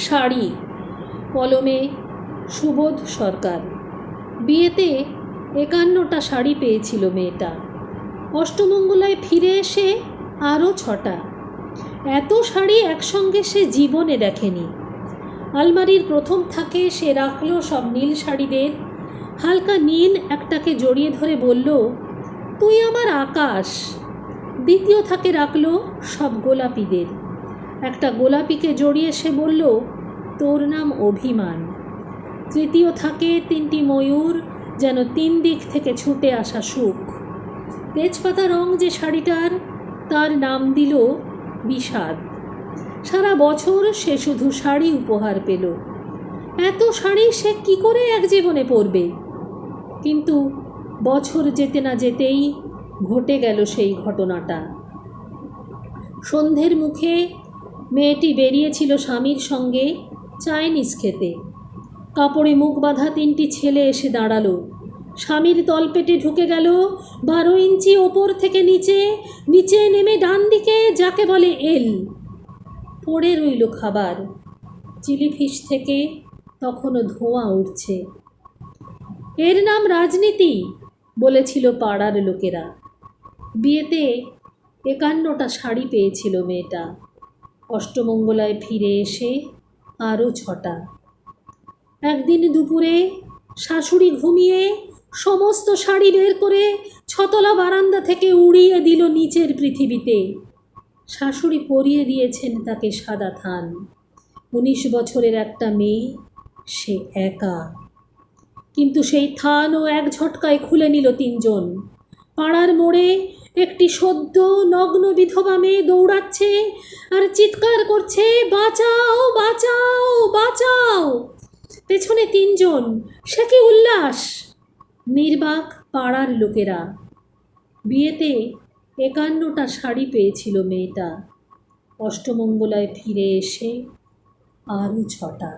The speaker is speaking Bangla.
শাড়ি, কলমে সুবোধ সরকার। বিয়েতে 51টা শাড়ি পেয়েছিল মেয়েটা। অষ্টমঙ্গলায় ফিরে এসে আরও 6টা। এত শাড়ি একসঙ্গে সে জীবনে দেখেনি। আলমারির প্রথম থাকে সে রাখলো সব নীল শাড়িদের। হালকা নীল একটাকে জড়িয়ে ধরে বলল, তুই আমার আকাশ। দ্বিতীয় থাকে রাখলো সব গোলাপিদের। একটা গোলাপিকে জড়িয়ে সে বলল, তোর নাম অভিমান। তৃতীয় থাকে 3টি ময়ূর, যেন 3 দিক থেকে ছুটে আসা সুখ। তেজপাতা রং যে শাড়িটার, তার নাম দিল বিষাদ। সারা বছর সে শুধু শাড়ি উপহার পেল। এত শাড়ি সে কি করে এক জীবনে পরবে? কিন্তু বছর যেতে না যেতেই ঘটে গেল সেই ঘটনাটা। সন্ধ্যের মুখে মেয়েটি বেরিয়েছিল স্বামীর সঙ্গে চাইনিজ খেতে। কাপড়ে মুখ বাঁধা 3টি ছেলে এসে দাঁড়ালো। স্বামীর তলপেটে ঢুকে গেল 12 ইঞ্চি ওপর থেকে নিচে, নিচে নেমে ডান দিকে যাকে বলে এল। পড়ে রইল খাবার। চিলি ফিশ থেকে তখনও ধোঁয়া উঠছে। এর নাম রাজনীতি, বলেছিল পাড়ার লোকেরা। বিয়েতে 51টা শাড়ি পেয়েছিল মেয়েটা। অষ্টমঙ্গলায় ফিরে এসে আরও 6টা। একদিন দুপুরে শাশুড়ি ঘুমিয়ে সমস্ত শাড়ি বের করে 6তলা বারান্দা থেকে উড়িয়ে দিল নিচের পৃথিবীতে। শাশুড়ি পরিয়ে দিয়েছেন তাকে সাদা থান। 19 বছরের একটা মেয়ে, সে একা। কিন্তু সেই থানও এক ঝটকায় খুলে নিল 3 জন। পাড়ার মোড়ে একটি সদ্য নগ্ন বিধবা মেয়ে দৌড়াচ্ছে আর চিৎকার করছে, বাঁচাও বাঁচাও বাঁচাও। পেছনে 3 জন। সে কি উল্লাস! নির্বাক পাড়ার লোকেরা। বিয়েতে 51টা শাড়ি পেয়েছিল মেয়েটা। অষ্টমঙ্গলায় ফিরে এসে আরও 6টা।